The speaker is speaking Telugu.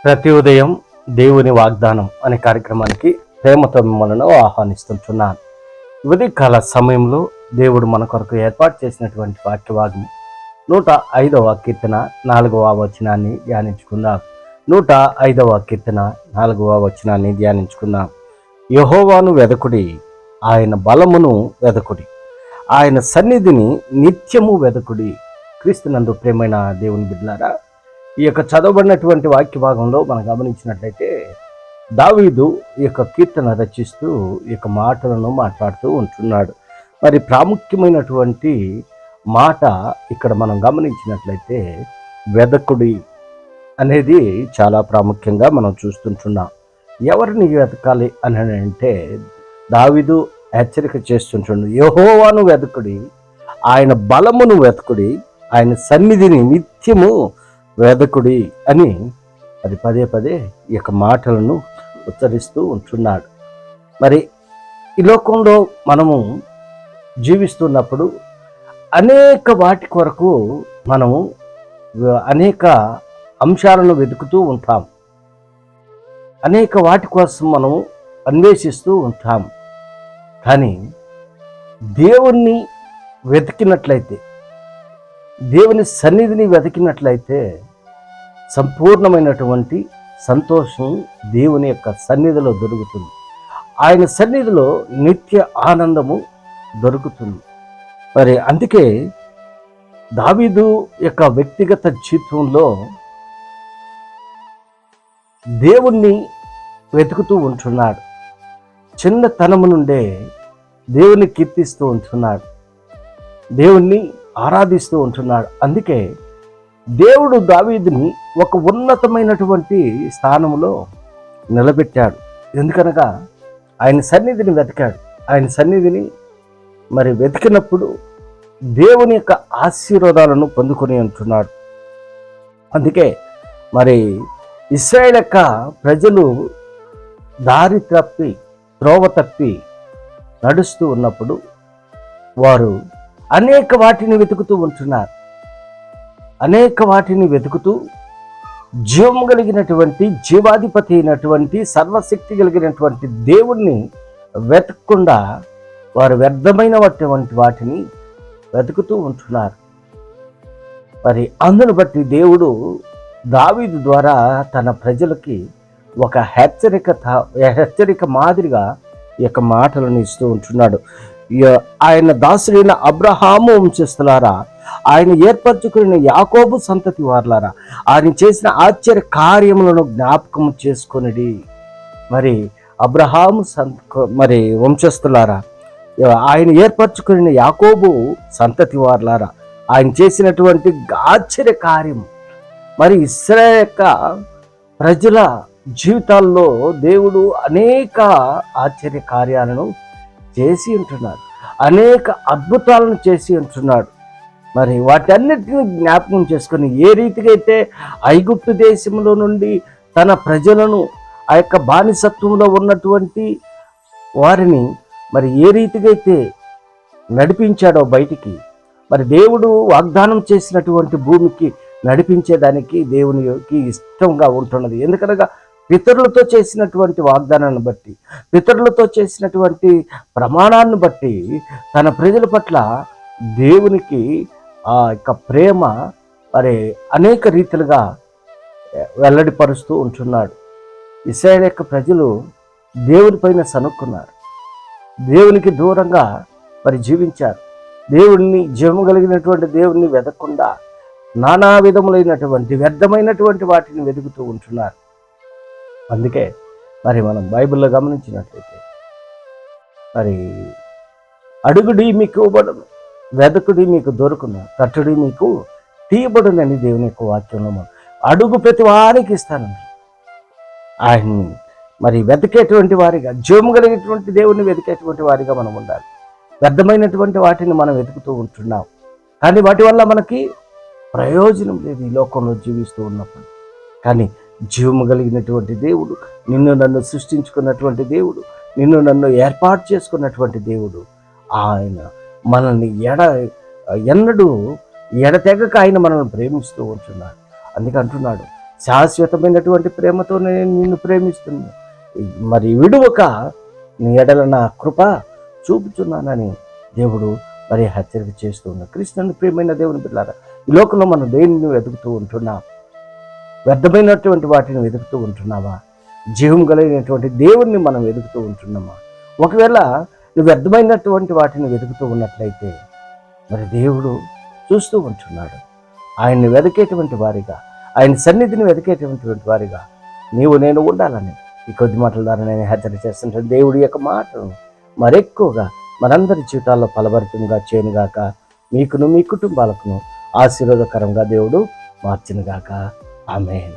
ప్రతి ఉదయం దేవుని వాగ్దానం అనే కార్యక్రమానికి ప్రేమతో మిమ్మల్ని ఆహ్వానిస్తున్నాను. ఉదయకాల సమయంలో దేవుడు మన కొరకు ఏర్పాటు చేసినటువంటి వాక్యభాగం 105వ కీర్తన 4వ వచనాన్ని ధ్యానించుకుందాం. 105వ కీర్తన 4వ వచనాన్ని ధ్యానించుకుందాం. యెహోవాను వెదకుడి, ఆయన బలమును వెదకుడి, ఆయన సన్నిధిని నిత్యము వెదకుడి. క్రీస్తునందు ప్రేమైన దేవుని బిడ్డలారా, ఈ యొక్క చదవబడినటువంటి వాక్య భాగంలో మనం గమనించినట్లయితే దావీదు ఈ యొక్క కీర్తన రచిస్తూ ఈ యొక్క మాటలను మాట్లాడుతూ ఉంటున్నాడు. మరి ప్రాముఖ్యమైనటువంటి మాట ఇక్కడ మనం గమనించినట్లయితే వెదకుడి అనేది చాలా ప్రాముఖ్యంగా మనం చూస్తుంటున్నాం. ఎవరిని వెతకాలి అని అంటే దావీదు హెచ్చరిక చేస్తుంటున్నాడు. యెహోవాను వెదకుడి, ఆయన బలమును వెతకుడి, ఆయన సన్నిధిని నిత్యము వేదకుడి అని అది పదే పదే ఈ యొక్క మాటలను ఉచ్చరిస్తూ ఉంటున్నాడు. మరి ఈ లోకంలో మనము జీవిస్తున్నప్పుడు అనేక వాటి కొరకు మనము అనేక అంశాలను వెతుకుతూ ఉంటాం, అనేక వాటి కోసం మనము అన్వేషిస్తూ ఉంటాం. కానీ దేవుణ్ణి వెతికినట్లయితే, దేవుని సన్నిధిని వెతికినట్లయితే సంపూర్ణమైనటువంటి సంతోషం దేవుని యొక్క సన్నిధిలో దొరుకుతుంది. ఆయన సన్నిధిలో నిత్య ఆనందము దొరుకుతుంది. మరి అందుకే దావీదు యొక్క వ్యక్తిగత జీవితంలో దేవుణ్ణి వెతుకుతూ ఉంటున్నాడు. చిన్నతనము నుండే దేవుణ్ణి కీర్తిస్తూ ఉంటున్నాడు, దేవుణ్ణి ఆరాధిస్తూ ఉంటున్నాడు. అందుకే దేవుడు దావీదుని ఒక ఉన్నతమైనటువంటి స్థానంలో నిలబెట్టాడు. ఎందుకనగా ఆయన సన్నిధిని వెతికాడు. ఆయన సన్నిధిని మరి వెతికినప్పుడు దేవుని యొక్క ఆశీర్వాదాలను పొందుకొని ఉంటున్నాడు. అందుకే మరి ఇశ్రాయేలు యొక్క ప్రజలు దారి తప్పి, త్రోవ తప్పి నడుస్తూ ఉన్నప్పుడు వారు అనేక వాటిని వెతుకుతూ ఉంటున్నారు. అనేక వాటిని వెతుకుతూ జీవము కలిగినటువంటి, జీవాధిపతి అయినటువంటి, సర్వశక్తి కలిగినటువంటి దేవుణ్ణి వెతకకుండా వారు వ్యర్థమైనటువంటి వాటిని వెతుకుతూ ఉంటున్నారు. మరి అందును బట్టి దేవుడు దావీదు ద్వారా తన ప్రజలకి ఒక హెచ్చరిక మాదిరిగా ఈ యొక్క మాటలను ఇస్తూ ఉంటున్నాడు. ఆయన దాసుడైన అబ్రహాము వంశస్థులారా, ఆయన ఏర్పరచుకున్న యాకోబు సంతతి వారులారా, ఆయన చేసిన ఆశ్చర్య కార్యములను జ్ఞాపకం చేసుకొనిడి. మరి అబ్రహాము మరి వంశస్థులారా, ఆయన ఏర్పరచుకున్న యాకోబు సంతతి వారులారా, ఆయన చేసినటువంటి ఆశ్చర్య కార్యం, మరి ఇశ్రాయేలు యొక్క ప్రజల జీవితాల్లో దేవుడు అనేక ఆశ్చర్య కార్యాలను చేసి ఉంటున్నాడు, అనేక అద్భుతాలను చేసి ఉంటున్నాడు. మరి వాటన్నిటిని జ్ఞాపకం చేసుకొని ఏ రీతిగా అయితే ఐగుప్తు దేశంలో నుండి తన ప్రజలను ఆ యొక్క బానిసత్వంలో ఉన్నటువంటి వారిని మరి ఏ రీతిగా అయితే నడిపించాడో బయటికి, మరి దేవుడు వాగ్దానం చేసినటువంటి భూమికి నడిపించేదానికి దేవునికి ఇష్టంగా ఉంటున్నది. ఎందుకనగా పితరులతో చేసినటువంటి వాగ్దానాన్ని బట్టి, పితరులతో చేసినటువంటి ప్రమాణాన్ని బట్టి తన ప్రజల పట్ల దేవునికి ఆ యొక్క ప్రేమ మరి అనేక రీతిలుగా వెల్లడిపరుస్తూ ఉంటున్నాడు. ఇశ్రాయేలు యొక్క ప్రజలు దేవుని పైన సనుక్కున్నారు, దేవునికి దూరంగా మరి జీవించారు. దేవుణ్ణి, జీవము కలిగినటువంటి దేవుణ్ణి వెతకకుండా నానా విధములైనటువంటి వ్యర్థమైనటువంటి వాటిని వెతుకుతూ ఉంటున్నారు. అందుకే మరి మనం బైబిల్లో గమనించినట్లయితే మరి అడుగుడి మీకు ఇవ్వబడును, వెదకుడి మీకు దొరుకును, తట్టుడి మీకు తీయబడునని దేవుని యొక్క వాక్యంలో మనం అడుగు ప్రతి వారికి ఇస్తానండి. ఆయన్ని మరి వెతికేటువంటి వారిగా, జీవము కలిగినటువంటి దేవుణ్ణి వెతికేటువంటి వారిగా మనం ఉండాలి. వ్యర్థమైనటువంటి వాటిని మనం వెతుకుతూ ఉంటున్నాం, కానీ వాటి వల్ల మనకి ప్రయోజనం లేదు ఈ లోకంలో జీవిస్తూ ఉన్నప్పుడు. కానీ జీవము కలిగినటువంటి దేవుడు, నిన్ను నన్ను సృష్టించుకున్నటువంటి దేవుడు, నిన్ను నన్ను ఏర్పాటు చేసుకున్నటువంటి దేవుడు, ఆయన మనల్ని ఎన్నడూ ఎడతెగక ఆయన మనల్ని ప్రేమిస్తూ ఉంటున్నాడు. అందుకే అంటున్నాడు, శాశ్వతమైనటువంటి ప్రేమతో నేను నిన్ను ప్రేమిస్తున్నా, మరి విడువక నీ ఎడల నా కృప చూపుతున్నానని దేవుడు మరి హెచ్చరిక చేస్తూ ఉన్నాడు. కృష్ణుని ప్రియమైన దేవుని పిల్లారా, ఈ లోకంలో మనం దేనిని వెతుకుతూ ఉంటున్నాం? వ్యర్థమైనటువంటి వాటిని వెతుకుతూ ఉంటున్నావా? జీవం కలిగినటువంటి దేవుణ్ణి మనం వెతుకుతూ ఉంటున్నామా? ఒకవేళ నువ్వు వ్యర్థమైనటువంటి వాటిని వెతుకుతూ ఉన్నట్లయితే మరి దేవుడు చూస్తూ ఉంటున్నాడు. ఆయన్ని వెతికేటువంటి వారిగా, ఆయన సన్నిధిని వెతికేటువంటి వారిగా నీవు నేను ఉండాలని ఈ కొద్ది మాటల ద్వారా నేను హెచ్చరిక చేస్తుంటాను. దేవుడి యొక్క మాటను మరెక్కువగా మనందరి జీవితాల్లో ఫలభరితంగా చేయనుగాక. మీకును మీ కుటుంబాలకును ఆశీర్వాదకరంగా దేవుడు మార్చునుగాక. ఆమేన్.